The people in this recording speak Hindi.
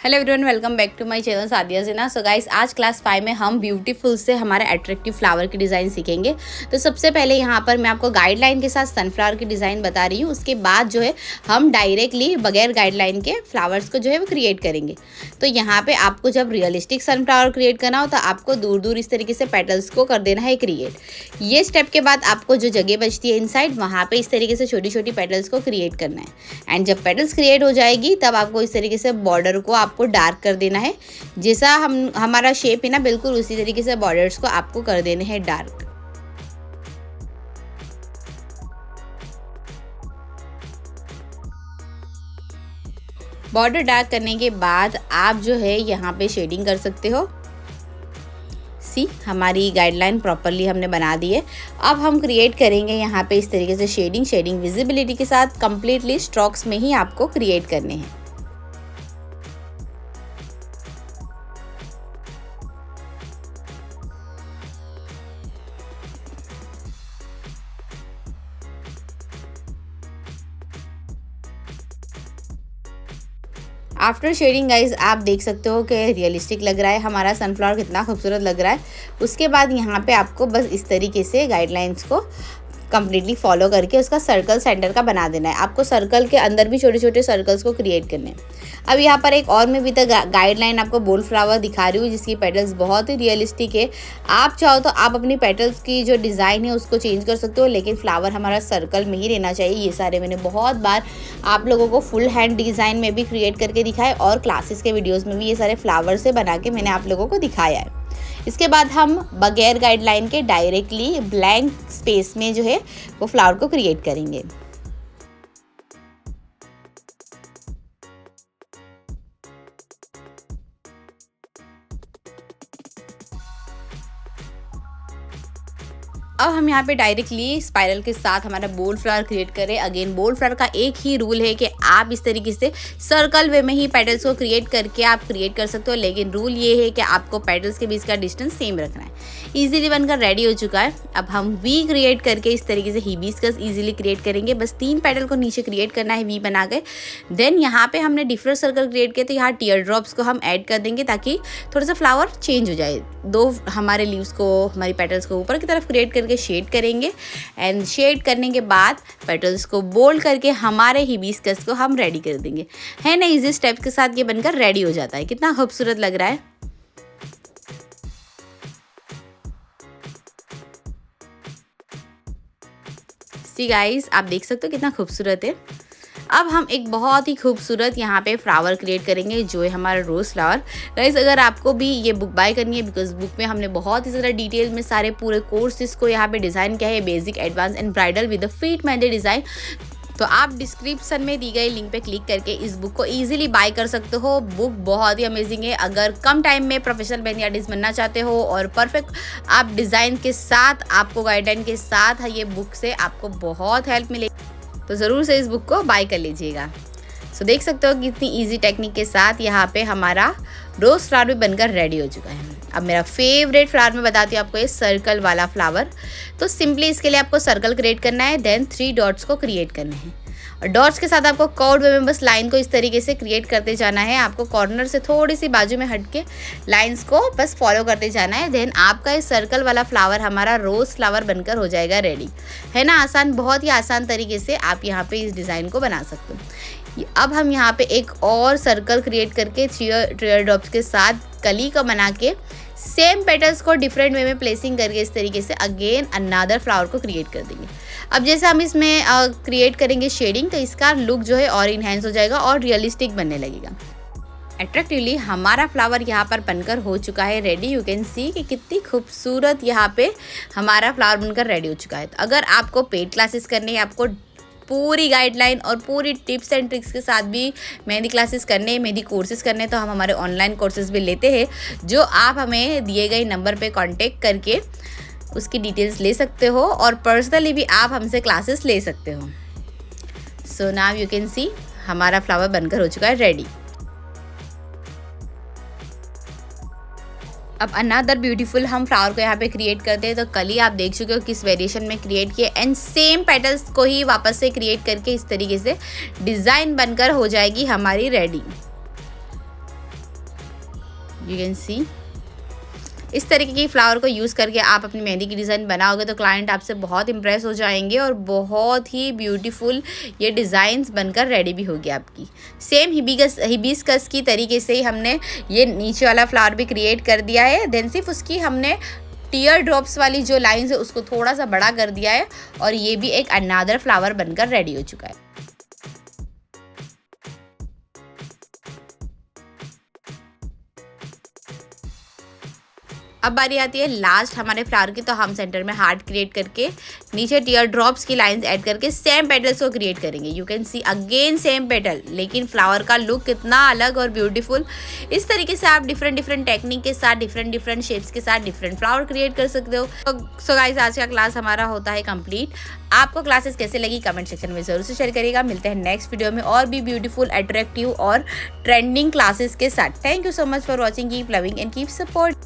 Hello everyone, welcome back to my channel Sadia Zeena. So guys, आज क्लास 5 में हम ब्यूटीफुल से हमारे अट्रैक्टिव फ्लावर की डिज़ाइन सीखेंगे। तो सबसे पहले यहाँ पर मैं आपको गाइडलाइन के साथ सनफ्लावर की डिज़ाइन बता रही हूँ। उसके बाद जो है हम डायरेक्टली बगैर गाइडलाइन के फ्लावर्स को जो है वो क्रिएट करेंगे। तो यहाँ पर आपको जब रियलिस्टिक सनफ्लावर क्रिएट करना हो तो आपको दूर दूर इस तरीके से पेटल्स को कर देना है क्रिएट। ये स्टेप के बाद आपको जो जगह बचती है इनसाइड, वहाँ पर इस तरीके से छोटी छोटी पेटल्स को क्रिएट करना है। एंड जब पेटल्स क्रिएट हो जाएगी तब आपको इस तरीके से बॉर्डर को आपको डार्क कर देना है। जैसा हमारा शेप है ना, बिल्कुल उसी तरीके से बॉर्डर्स को आपको कर देने हैं डार्क। बॉर्डर डार्क करने के बाद आप जो है यहाँ पे शेडिंग कर सकते हो। हमारी गाइडलाइन प्रॉपरली हमने बना दी है। अब हम क्रिएट करेंगे यहाँ पे इस तरीके से शेडिंग विजिबिलिटी के साथ कंप्लीटली स्ट्रोक्स में ही आपको क्रिएट करने हैं। आफ्टर शेडिंग गाइज आप देख सकते हो कि रियलिस्टिक लग रहा है, हमारा सनफ्लावर कितना खूबसूरत लग रहा है। उसके बाद यहाँ पे आपको बस इस तरीके से गाइडलाइंस को कंप्लीटली फॉलो करके उसका सर्कल सेंटर का बना देना है। आपको सर्कल के अंदर भी छोटे छोटे सर्कल्स को क्रिएट करने हैं। अब यहाँ पर एक और मैं भी तक गाइडलाइन आपको बोल्ड फ्लावर दिखा रही हूँ जिसकी पेटल्स बहुत ही रियलिस्टिक है। आप चाहो तो आप अपनी पेटल्स की जो डिज़ाइन है उसको चेंज कर सकते हो, लेकिन फ्लावर हमारा सर्कल में ही रहना चाहिए। ये सारे मैंने बहुत बार आप लोगों को फुल हैंड डिज़ाइन में भी क्रिएट करके दिखाए और क्लासेस के वीडियोज़ में भी ये सारे फ्लावर से बना के मैंने आप लोगों को दिखाया है। इसके बाद हम बगैर गाइडलाइन के डायरेक्टली ब्लैंक स्पेस में जो है वो फ्लावर को क्रिएट करेंगे। अब हम यहाँ पे डायरेक्टली स्पाइरल के साथ हमारा बोल्ड फ्लावर क्रिएट करें। अगेन बोल्ड फ्लावर का एक ही रूल है कि आप इस तरीके से सर्कल वे में ही पेटल्स को क्रिएट करके आप क्रिएट कर सकते हो, लेकिन रूल ये है कि आपको पेटल्स के बीच का डिस्टेंस सेम रखना है। इजीली बनकर रेडी हो चुका है। अब हम वी क्रिएट करके इस तरीके से हिबिस्कस इजीली क्रिएट करेंगे। बस 3 पेटल को नीचे क्रिएट करना है वी बना के। देन यहाँ पे हमने डिफरेंट सर्कल क्रिएट किए तो यहाँ टीयर ड्रॉप्स को हम ऐड कर देंगे ताकि थोड़ा सा फ्लावर चेंज हो जाए। 2 हमारे लीव्स को, हमारी पेटल्स को ऊपर की तरफ क्रिएट करके शेड करेंगे। एंड शेड करने के बाद पेटल्स को बोल्ड करके हमारे हिबिस्कस को हम रेडी कर देंगे। है ना, इजी स्टेप के साथ ये बनकर रेडी हो जाता है। कितना खूबसूरत लग रहा है। सी गाइस, आप देख सकते हो कितना खूबसूरत है। अब हम एक बहुत ही खूबसूरत यहाँ पे फ्लावर क्रिएट करेंगे जो है हमारा रोज़ फ्लावर। गाइस, अगर आपको भी ये बुक बाय करनी है, बिकॉज बुक में हमने बहुत ही ज़्यादा डिटेल में सारे पूरे कोर्सेज को यहाँ पे डिज़ाइन किया है, basic, advance and bridal with the feet mehndi design. तो आप डिस्क्रिप्शन में दी गई लिंक पे क्लिक करके इस बुक को इजीली बाय कर सकते हो। बुक बहुत ही अमेजिंग है। अगर कम टाइम में प्रोफेशनल मेहंदी आर्टिस्ट बनना चाहते हो और परफेक्ट आप डिज़ाइन के साथ, आपको गाइडलाइन के साथ, ये बुक से आपको बहुत हेल्प मिलेगी। तो ज़रूर से इस बुक को बाय कर लीजिएगा। सो देख सकते हो कि इतनी इजी टेक्निक के साथ यहाँ पे हमारा रोज़ फ्लावर भी बनकर रेडी हो चुका है। अब मेरा फेवरेट फ्लावर मैं बताती हूँ आपको, ये सर्कल वाला फ्लावर। तो सिंपली इसके लिए आपको सर्कल क्रिएट करना है, देन 3 डॉट्स को क्रिएट करने हैं और डॉट्स के साथ आपको कर्व्ड वे में बस लाइन को इस तरीके से क्रिएट करते जाना है। आपको कॉर्नर से थोड़ी सी बाजू में हट के लाइन्स को बस फॉलो करते जाना है। देन आपका इस सर्कल वाला फ्लावर हमारा रोज़ फ्लावर बनकर हो जाएगा रेडी। है ना आसान, बहुत ही आसान तरीके से आप यहाँ पे इस डिज़ाइन को बना सकते हो। अब हम यहाँ पे एक और सर्कल क्रिएट करके टीयर ड्रॉप्स के साथ कली का बना के सेम पेटल्स को डिफरेंट वे में प्लेसिंग करके इस तरीके से अगेन अनदर फ्लावर को क्रिएट कर देंगे। अब जैसे हम इसमें क्रिएट करेंगे शेडिंग, तो इसका लुक जो है और इन्हेंस हो जाएगा और रियलिस्टिक बनने लगेगा। अट्रैक्टिवली हमारा फ्लावर यहाँ पर बनकर हो चुका है रेडी। यू कैन सी कि कितनी खूबसूरत यहाँ पे हमारा फ्लावर बनकर रेडी हो चुका है। तो अगर आपको पेड क्लासेस करनी है, आपको पूरी गाइडलाइन और पूरी टिप्स एंड ट्रिक्स के साथ भी मेहंदी क्लासेस करने, मेहंदी कोर्सेज करने, तो हम हमारे ऑनलाइन कोर्सेज भी लेते हैं जो आप हमें दिए गए नंबर पे कांटेक्ट करके उसकी डिटेल्स ले सकते हो और पर्सनली भी आप हमसे क्लासेस ले सकते हो। So now you can see हमारा फ्लावर बनकर हो चुका है रेडी। अब अनदर ब्यूटीफुल हम फ्लावर को यहाँ पे क्रिएट करते हैं। तो कल ही आप देख चुके हो किस वेरिएशन में क्रिएट किए एंड सेम पेटल्स को ही वापस से क्रिएट करके इस तरीके से डिज़ाइन बनकर हो जाएगी हमारी रेडी। यू कैन सी इस तरीके की फ्लावर को यूज़ करके आप अपनी मेहंदी की डिज़ाइन बनाओगे तो क्लाइंट आपसे बहुत इम्प्रेस हो जाएंगे और बहुत ही ब्यूटीफुल ये डिज़ाइंस बनकर रेडी भी होगी आपकी। सेम हिबिस्कस की तरीके से ही हमने ये नीचे वाला फ्लावर भी क्रिएट कर दिया है। देन सिर्फ उसकी हमने टीयर ड्रॉप्स वाली जो लाइन्स है उसको थोड़ा सा बड़ा कर दिया है और ये भी एक अनदर फ्लावर बनकर रेडी हो चुका है। अब बारी आती है लास्ट हमारे फ्लावर की, तो हम सेंटर में हार्ट क्रिएट करके नीचे टीयर ड्रॉप्स की लाइंस ऐड करके सेम पेटल्स को क्रिएट करेंगे। You can see again same petal, लेकिन फ्लावर का लुक कितना अलग और ब्यूटीफुल। इस तरीके से आप डिफरेंट टेक्निक के साथ डिफरेंट शेप्स के साथ डिफरेंट फ्लावर क्रिएट कर सकते हो। सो गाइस, आज का क्लास हमारा होता है कंप्लीट। आपको क्लासेस कैसे लगी कमेंट सेक्शन में ज़रूर से शेयर करिएगा। मिलते हैं नेक्स्ट वीडियो में और भी ब्यूटीफुल, अट्रैक्टिव और ट्रेंडिंग क्लासेस के साथ। Thank you so much for watching. Keep loving and keep support.